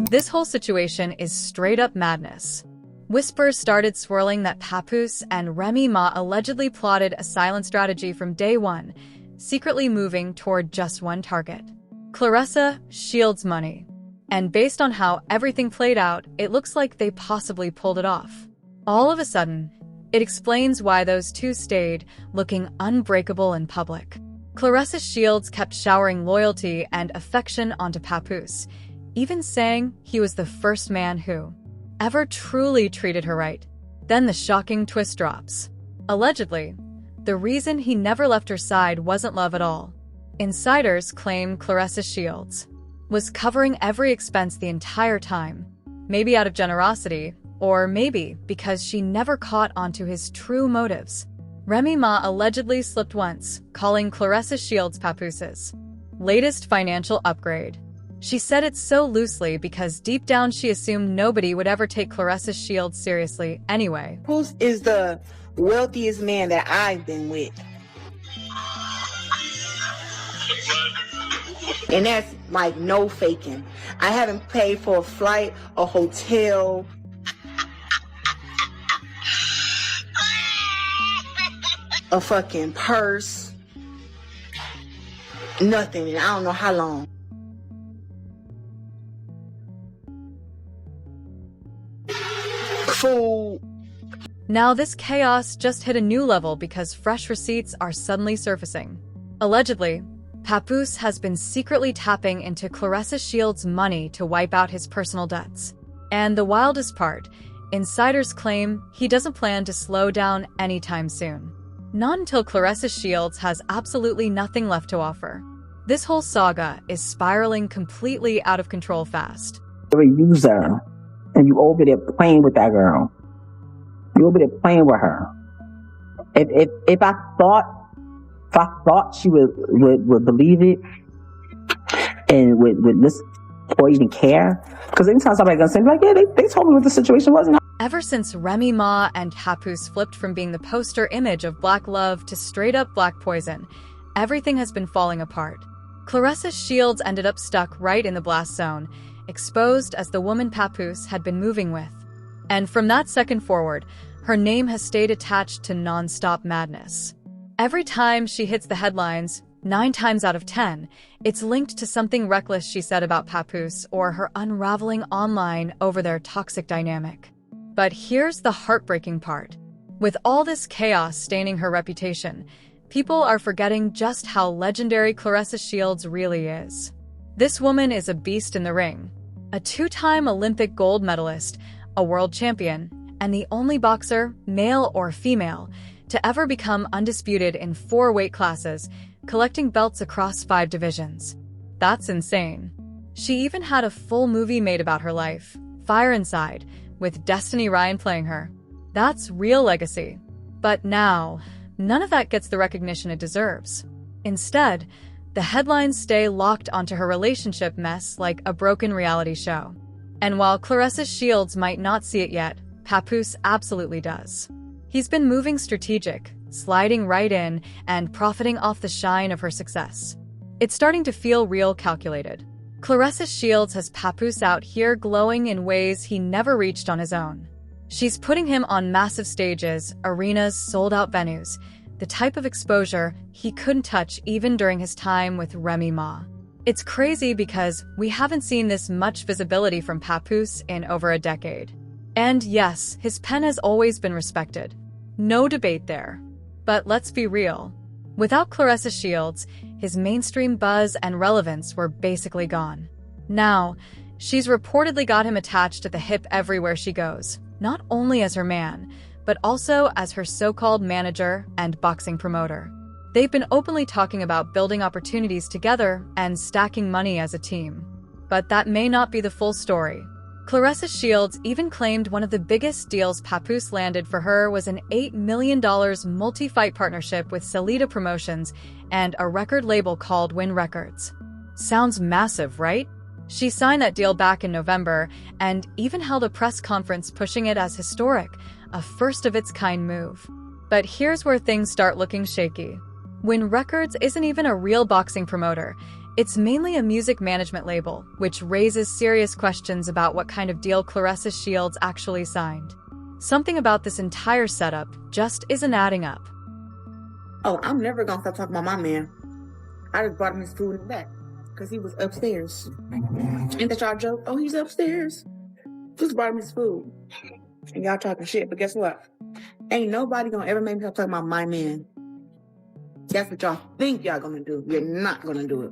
This whole situation is straight up madness. Whispers started swirling that Papoose and Remy Ma allegedly plotted a silent strategy from day one, secretly moving toward just one target: Claressa Shields' money. And based on how everything played out, it looks like they possibly pulled it off. All of a sudden, it explains why those two stayed looking unbreakable in public. Claressa Shields kept showering loyalty and affection onto Papoose, even saying he was the first man who ever truly treated her right. Then the shocking twist drops. Allegedly, the reason he never left her side wasn't love at all. Insiders claim Claressa Shields was covering every expense the entire time, maybe out of generosity, or maybe because she never caught onto his true motives. Remy Ma allegedly slipped once, calling Claressa Shields Papoose's latest financial upgrade. She said it so loosely because deep down she assumed nobody would ever take Claressa Shields seriously anyway. Papoose is the wealthiest man that I've been with. And that's like no faking. I haven't paid for a flight, a hotel, a fucking purse, nothing, and I don't know how long. Food. Now this chaos just hit a new level because fresh receipts are suddenly surfacing. Allegedly, Papoose has been secretly tapping into Claressa Shields' money to wipe out his personal debts. And the wildest part, insiders claim he doesn't plan to slow down anytime soon. Not until Claressa Shields has absolutely nothing left to offer. This whole saga is spiraling completely out of control fast. You're a user, and you over there playing with that girl. You over there playing with her. If I thought she would believe it and would listen or even care, because anytime somebody gonna say like, yeah, they told me what the situation was. Ever since Remy Ma and Papoose flipped from being the poster image of black love to straight up black poison, everything has been falling apart. Claressa Shields ended up stuck right in the blast zone, exposed as the woman Papoose had been moving with. And from that second forward, her name has stayed attached to non-stop madness. Every time she hits the headlines, 9 times out of 10, it's linked to something reckless she said about Papoose or her unraveling online over their toxic dynamic. But here's the heartbreaking part. With all this chaos staining her reputation, people are forgetting just how legendary Claressa Shields really is. This woman is a beast in the ring. A 2-time Olympic gold medalist, a world champion, and the only boxer, male or female, to ever become undisputed in 4 weight classes, collecting belts across 5 divisions. That's insane. She even had a full movie made about her life, Fire Inside, with Destiny Ryan playing her. That's real legacy. But now, none of that gets the recognition it deserves. Instead, the headlines stay locked onto her relationship mess like a broken reality show. And while Claressa Shields might not see it yet, Papoose absolutely does. He's been moving strategic, sliding right in, and profiting off the shine of her success. It's starting to feel real calculated. Claressa Shields has Papoose out here glowing in ways he never reached on his own. She's putting him on massive stages, arenas, sold-out venues, the type of exposure he couldn't touch even during his time with Remy Ma. It's crazy because we haven't seen this much visibility from Papoose in over a decade. And yes, his pen has always been respected. No debate there. But let's be real. Without Claressa Shields, his mainstream buzz and relevance were basically gone. Now, she's reportedly got him attached at the hip everywhere she goes, not only as her man, but also as her so-called manager and boxing promoter. They've been openly talking about building opportunities together and stacking money as a team. But that may not be the full story. Claressa Shields even claimed one of the biggest deals Papoose landed for her was an $8 million multi-fight partnership with Salida Promotions and a record label called Win Records. Sounds massive, right? She signed that deal back in November and even held a press conference pushing it as historic, a first-of-its-kind move. But here's where things start looking shaky. Win Records isn't even a real boxing promoter. It's mainly a music management label, which raises serious questions about what kind of deal Claressa Shields actually signed. Something about this entire setup just isn't adding up. Oh, I'm never gonna stop talking about my man. I just brought him his food in the back because he was upstairs. Ain't that y'all joke? Oh, he's upstairs. Just brought him his food. And y'all talking shit, but guess what? Ain't nobody gonna ever make me stop talking about my man. That's what y'all think y'all gonna do. You're not gonna do it.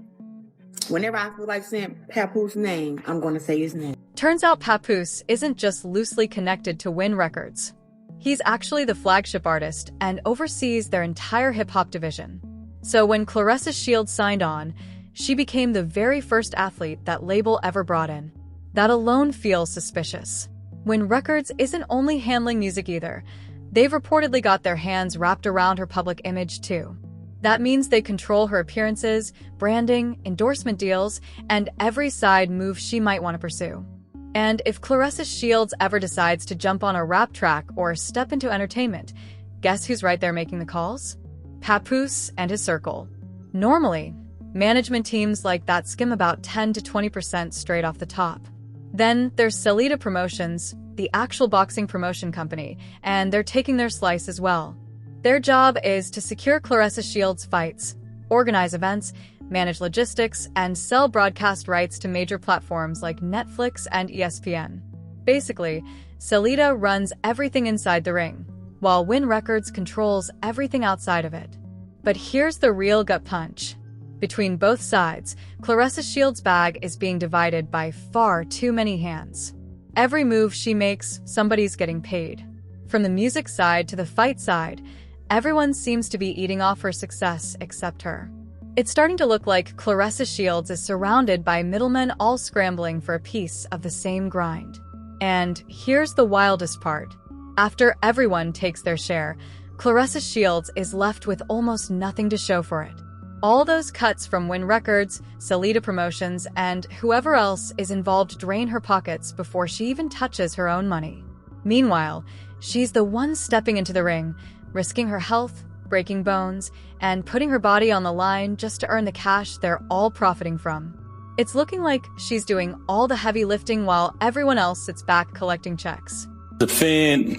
Whenever I feel like saying Papoose's name, I'm gonna say his name. Turns out Papoose isn't just loosely connected to Win Records. He's actually the flagship artist and oversees their entire hip-hop division. So when Claressa Shields signed on, she became the very first athlete that label ever brought in. That alone feels suspicious. Win Records isn't only handling music either. They've reportedly got their hands wrapped around her public image too. That means they control her appearances, branding, endorsement deals, and every side move she might want to pursue. And if Claressa Shields ever decides to jump on a rap track or step into entertainment, guess who's right there making the calls? Papoose and his circle. Normally, management teams like that skim about 10 to 20% straight off the top. Then there's Salida Promotions, the actual boxing promotion company, and they're taking their slice as well. Their job is to secure Claressa Shields' fights, organize events, manage logistics, and sell broadcast rights to major platforms like Netflix and ESPN. Basically, Salida runs everything inside the ring, while Win Records controls everything outside of it. But here's the real gut punch. Between both sides, Claressa Shields' bag is being divided by far too many hands. Every move she makes, somebody's getting paid. From the music side to the fight side, everyone seems to be eating off her success except her. It's starting to look like Claressa Shields is surrounded by middlemen all scrambling for a piece of the same grind. And here's the wildest part. After everyone takes their share, Claressa Shields is left with almost nothing to show for it. All those cuts from Win Records, Salida Promotions, and whoever else is involved drain her pockets before she even touches her own money. Meanwhile, she's the one stepping into the ring, risking her health, breaking bones, and putting her body on the line just to earn the cash they're all profiting from. It's looking like she's doing all the heavy lifting while everyone else sits back collecting checks. The fan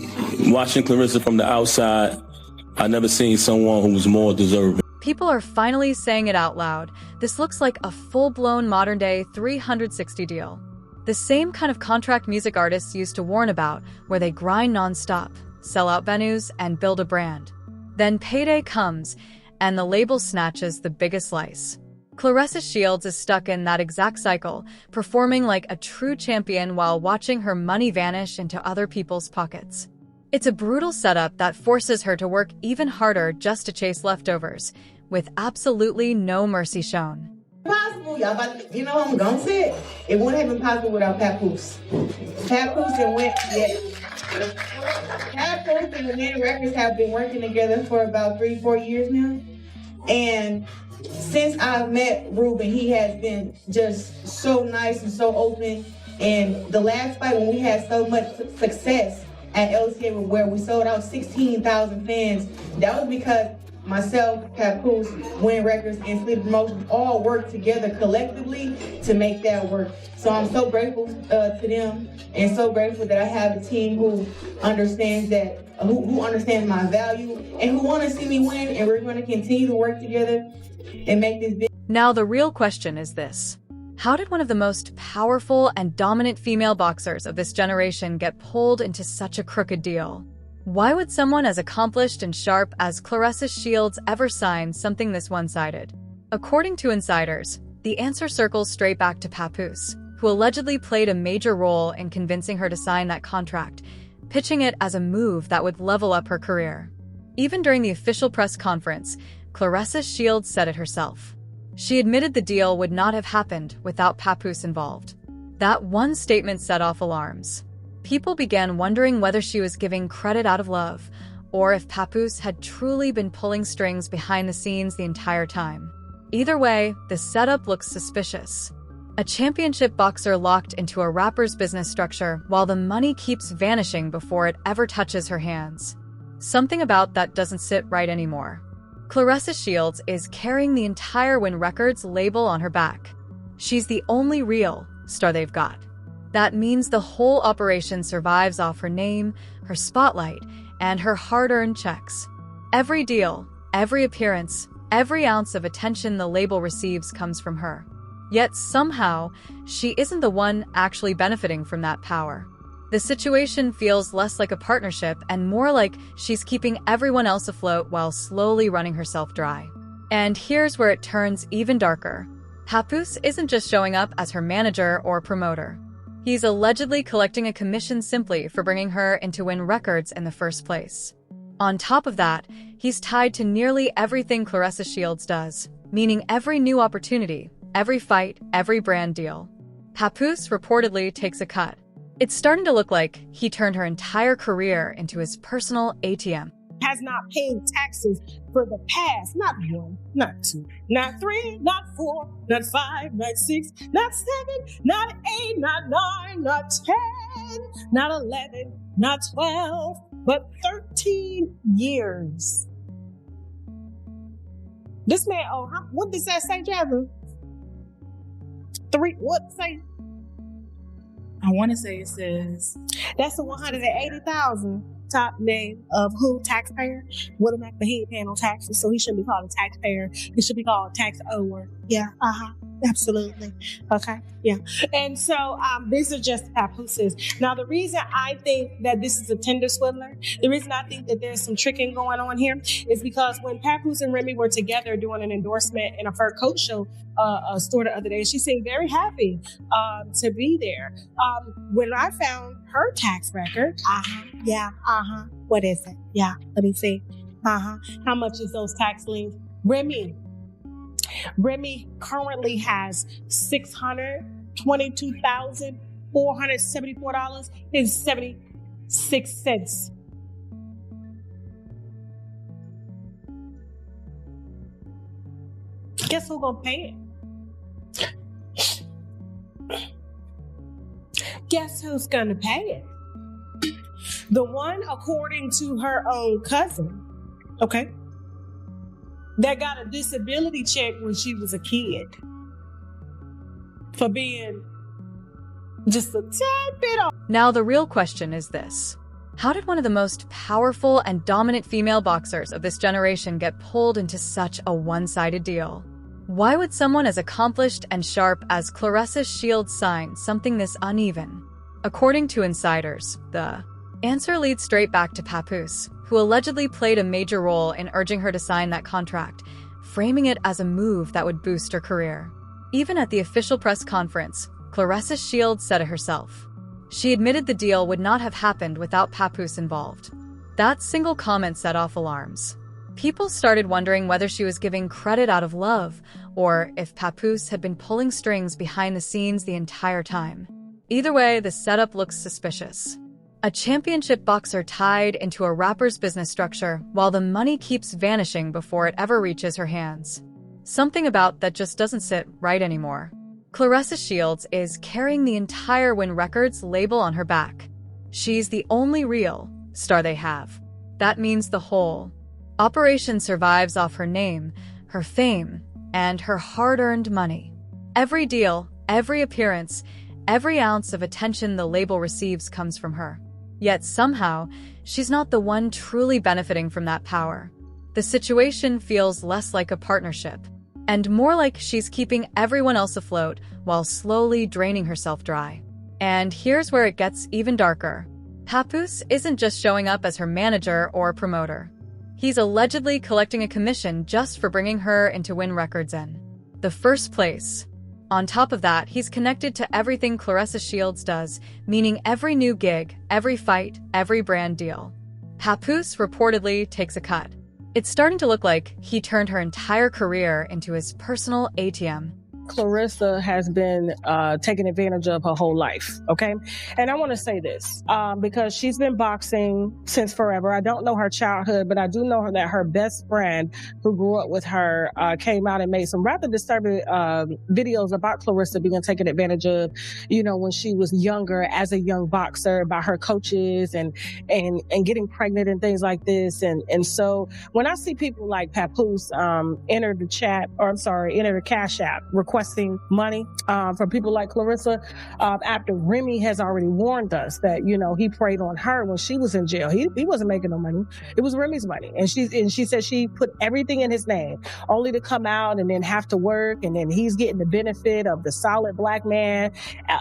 watching Claressa from the outside, I never seen someone who was more deserving. People are finally saying it out loud. This looks like a full-blown modern-day 360 deal. The same kind of contract music artists used to warn about, where they grind non-stop, sell out venues, and build a brand. Then payday comes, and the label snatches the biggest slice. Claressa Shields is stuck in that exact cycle, performing like a true champion while watching her money vanish into other people's pockets. It's a brutal setup that forces her to work even harder just to chase leftovers, with absolutely no mercy shown. Possible, y'all. You know what I'm gonna say? It wouldn't have been possible without Papoose. Papoose and Win. Papoose and Win Records have been working together for about 3-4 years now, and since I've met Ruben, he has been just so nice and so open. And the last fight when we had so much success at LCA, where we sold out 16,000 fans, that was because myself, Papoose, Win Records, and Sleep Promotions all work together collectively to make that work. So I'm so grateful to them, and so grateful that I have a team who understands that, who understands my value, and who want to see me win. And we're going to continue to work together and make this big. Now the real question is this. How did one of the most powerful and dominant female boxers of this generation get pulled into such a crooked deal? Why would someone as accomplished and sharp as Claressa Shields ever sign something this one-sided? According to insiders, the answer circles straight back to Papoose, who allegedly played a major role in convincing her to sign that contract, pitching it as a move that would level up her career. Even during the official press conference, Claressa Shields said it herself. She admitted the deal would not have happened without Papoose involved. That one statement set off alarms. People began wondering whether she was giving credit out of love, or if Papoose had truly been pulling strings behind the scenes the entire time. Either way, the setup looks suspicious. A championship boxer locked into a rapper's business structure while the money keeps vanishing before it ever touches her hands. Something about that doesn't sit right anymore. Claressa Shields is carrying the entire Win Records label on her back. She's the only real star they've got. That means the whole operation survives off her name, her spotlight, and her hard-earned checks. Every deal, every appearance, every ounce of attention the label receives comes from her. Yet somehow, she isn't the one actually benefiting from that power. The situation feels less like a partnership and more like she's keeping everyone else afloat while slowly running herself dry. And here's where it turns even darker. Papoose isn't just showing up as her manager or promoter. He's allegedly collecting a commission simply for bringing her into Win Records in the first place. On top of that, he's tied to nearly everything Claressa Shields does, meaning every new opportunity, every fight, every brand deal. Papoose reportedly takes a cut. It's starting to look like he turned her entire career into his personal ATM. Has not paid taxes for the past, not 1, not 2, not 3, not 4, not 5, not 6, not 7, not 8, not 9, not 10, not 11, not 12, but 13 years. This man, what does that say, Jasmine? 3, what say? I want to say it says that's the 180,000 top name of who taxpayer. William Mack, but he ain't paying no taxes, so he shouldn't be called a taxpayer. He should be called a tax ower. Yeah, absolutely. Okay, yeah. And so these are just Papooses. Now, the reason I think that this is a Tinder swindler, the reason I think that there's some tricking going on here is because when Papoose and Remy were together doing an endorsement in a fur coat show store the other day, she seemed very happy to be there. When I found her tax record, what is it? Yeah, let me see. How much is those tax liens? Remy currently has $622,474.76. Guess who's gonna pay it? Guess who's gonna pay it? The one, according to her own cousin, okay, that got a disability check when she was a kid for being just a tad bit off. Now the real question is this. How did one of the most powerful and dominant female boxers of this generation get pulled into such a one-sided deal? Why would someone as accomplished and sharp as Claressa Shields sign something this uneven? According to insiders, the answer leads straight back to Papoose, who allegedly played a major role in urging her to sign that contract, framing it as a move that would boost her career. Even at the official press conference, Claressa Shields said it herself. She admitted the deal would not have happened without Papoose involved. That single comment set off alarms. People started wondering whether she was giving credit out of love, or if Papoose had been pulling strings behind the scenes the entire time. Either way, the setup looks suspicious. A championship boxer tied into a rapper's business structure while the money keeps vanishing before it ever reaches her hands. Something about that just doesn't sit right anymore. Claressa Shields is carrying the entire Win Records label on her back. She's the only real star they have. That means the whole operation survives off her name, her fame, and her hard-earned money. Every deal, every appearance, every ounce of attention the label receives comes from her. Yet somehow, she's not the one truly benefiting from that power. The situation feels less like a partnership, and more like she's keeping everyone else afloat while slowly draining herself dry. And here's where it gets even darker. Papoose isn't just showing up as her manager or promoter. He's allegedly collecting a commission just for bringing her into Win Records in the first place. On top of that, he's connected to everything Claressa Shields does, meaning every new gig, every fight, every brand deal. Papoose reportedly takes a cut. It's starting to look like he turned her entire career into his personal ATM. Claressa has been taken advantage of her whole life, okay? And I want to say this because she's been boxing since forever. I don't know her childhood, but I do know that her best friend who grew up with her came out and made some rather disturbing videos about Claressa being taken advantage of, you know, when she was younger as a young boxer by her coaches and getting pregnant and things like this. And so when I see people like Papoose enter the Cash App requesting money from people like Claressa, after Remy has already warned us that, you know, he preyed on her when she was in jail. He wasn't making no money. It was Remy's money. And she said she put everything in his name only to come out and then have to work. And then he's getting the benefit of the solid black man,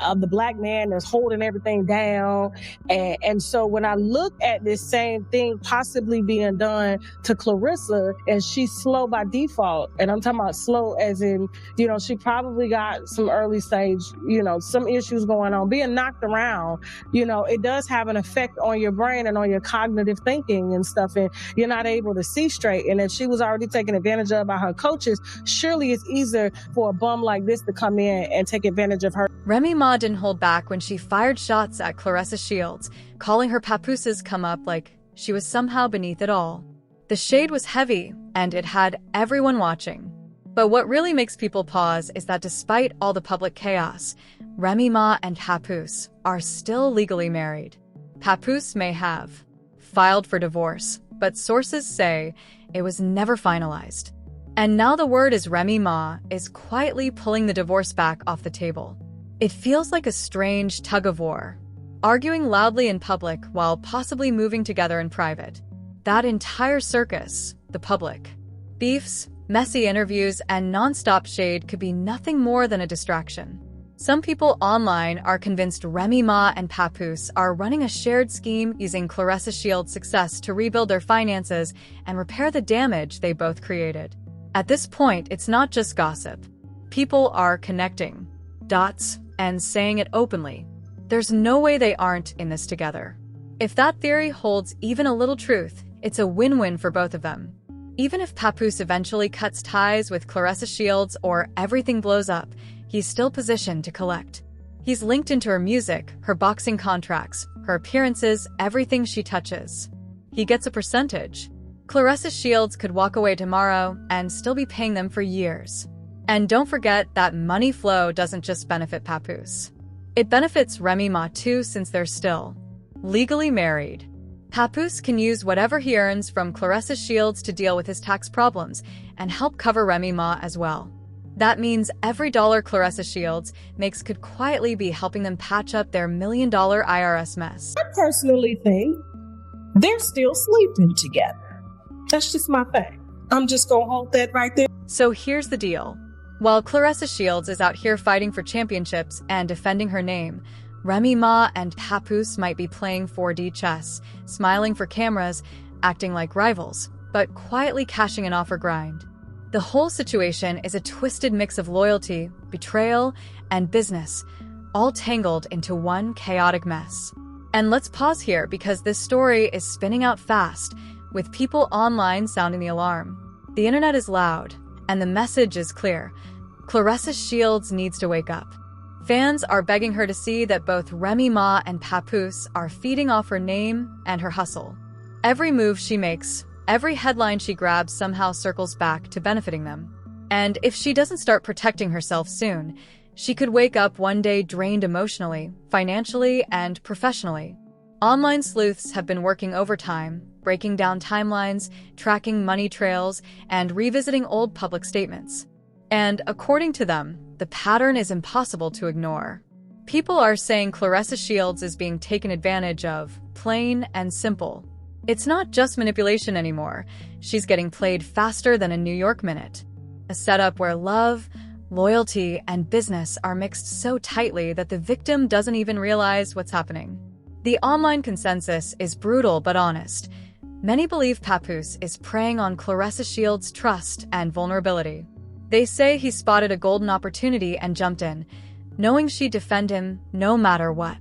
of the black man that's holding everything down. And so when I look at this same thing possibly being done to Claressa, and she's slow by default, and I'm talking about slow as in, you know, she probably got some early stage, you know, some issues going on, being knocked around, you know, it does have an effect on your brain and on your cognitive thinking and stuff, and you're not able to see straight. And if she was already taken advantage of by her coaches, surely it's easier for a bum like this to come in and take advantage of her. Remy Ma didn't hold back when she fired shots at Claressa Shields, calling her Papoose's come up like she was somehow beneath it all. The shade was heavy, and it had everyone watching. But what really makes people pause is that despite all the public chaos, Remy Ma and Papoose are still legally married. Papoose may have filed for divorce, but sources say it was never finalized. And now the word is Remy Ma is quietly pulling the divorce back off the table. It feels like a strange tug-of-war, arguing loudly in public while possibly moving together in private. That entire circus, the public, beefs, messy interviews, and non-stop shade could be nothing more than a distraction. Some people online are convinced Remy Ma and Papoose are running a shared scheme using Claressa Shields' success to rebuild their finances and repair the damage they both created. At this point, it's not just gossip. People are connecting dots and saying it openly. There's no way they aren't in this together. If that theory holds even a little truth, it's a win-win for both of them. Even if Papoose eventually cuts ties with Claressa Shields or everything blows up, he's still positioned to collect. He's linked into her music, her boxing contracts, her appearances, everything she touches. He gets a percentage. Claressa Shields could walk away tomorrow and still be paying them for years. And don't forget that money flow doesn't just benefit Papoose. It benefits Remy Ma too, since they're still legally married. Papoose can use whatever he earns from Claressa Shields to deal with his tax problems and help cover Remy Ma as well. That means every dollar Claressa Shields makes could quietly be helping them patch up their $1 million IRS mess. I personally think they're still sleeping together. That's just my thing. I'm just gonna hold that right there. So here's the deal. While Claressa Shields is out here fighting for championships and defending her name, Remy Ma and Papoose might be playing 4D chess, smiling for cameras, acting like rivals, but quietly cashing in off her grind. The whole situation is a twisted mix of loyalty, betrayal, and business, all tangled into one chaotic mess. And let's pause here because this story is spinning out fast, with people online sounding the alarm. The internet is loud, and the message is clear. Claressa Shields needs to wake up. Fans are begging her to see that both Remy Ma and Papoose are feeding off her name and her hustle. Every move she makes, every headline she grabs somehow circles back to benefiting them. And if she doesn't start protecting herself soon, she could wake up one day drained emotionally, financially, and professionally. Online sleuths have been working overtime, breaking down timelines, tracking money trails, and revisiting old public statements. And according to them, the pattern is impossible to ignore. People are saying Claressa Shields is being taken advantage of, plain and simple. It's not just manipulation anymore. She's getting played faster than a New York minute. A setup where love, loyalty, and business are mixed so tightly that the victim doesn't even realize what's happening. The online consensus is brutal but honest. Many believe Papoose is preying on Claressa Shields' trust and vulnerability. They say he spotted a golden opportunity and jumped in, knowing she'd defend him no matter what.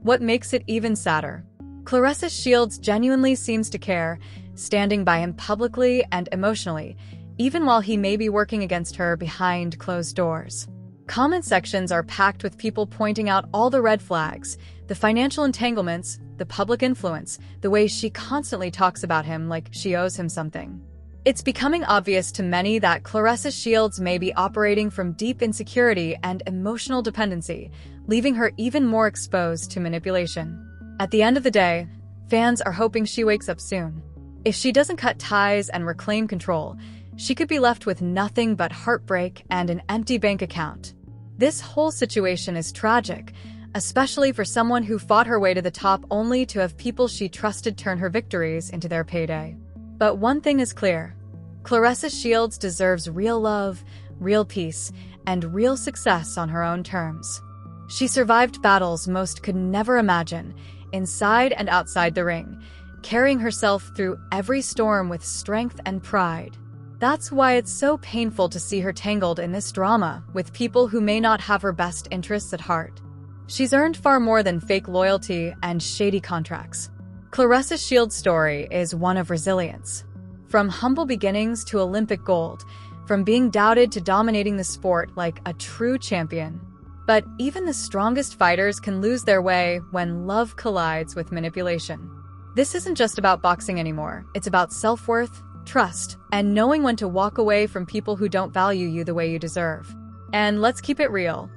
What makes it even sadder? Claressa Shields genuinely seems to care, standing by him publicly and emotionally, even while he may be working against her behind closed doors. Comment sections are packed with people pointing out all the red flags, the financial entanglements, the public influence, the way she constantly talks about him like she owes him something. It's becoming obvious to many that Claressa Shields may be operating from deep insecurity and emotional dependency, leaving her even more exposed to manipulation. At the end of the day, fans are hoping she wakes up soon. If she doesn't cut ties and reclaim control, she could be left with nothing but heartbreak and an empty bank account. This whole situation is tragic, especially for someone who fought her way to the top only to have people she trusted turn her victories into their payday. But one thing is clear: Claressa Shields deserves real love, real peace, and real success on her own terms. She survived battles most could never imagine, inside and outside the ring, carrying herself through every storm with strength and pride. That's why it's so painful to see her tangled in this drama with people who may not have her best interests at heart. She's earned far more than fake loyalty and shady contracts. Claressa Shields' story is one of resilience. From humble beginnings to Olympic gold, from being doubted to dominating the sport like a true champion. But even the strongest fighters can lose their way when love collides with manipulation. This isn't just about boxing anymore. It's about self-worth, trust, and knowing when to walk away from people who don't value you the way you deserve. And let's keep it real.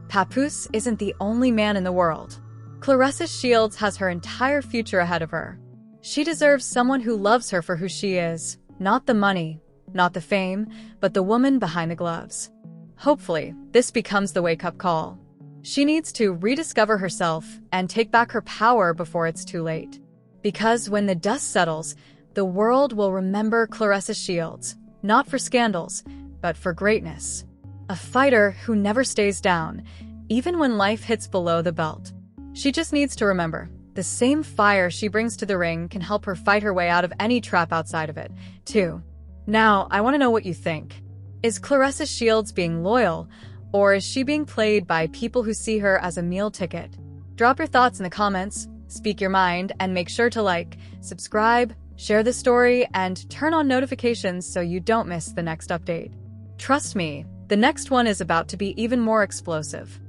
Papoose isn't the only man in the world. Claressa Shields has her entire future ahead of her. She deserves someone who loves her for who she is, not the money, not the fame, but the woman behind the gloves. Hopefully, this becomes the wake-up call. She needs to rediscover herself and take back her power before it's too late. Because when the dust settles, the world will remember Claressa Shields, not for scandals, but for greatness. A fighter who never stays down, even when life hits below the belt. She just needs to remember, the same fire she brings to the ring can help her fight her way out of any trap outside of it, too. Now, I want to know what you think. Is Claressa Shields being loyal, or is she being played by people who see her as a meal ticket? Drop your thoughts in the comments, speak your mind, and make sure to like, subscribe, share the story, and turn on notifications so you don't miss the next update. Trust me, the next one is about to be even more explosive.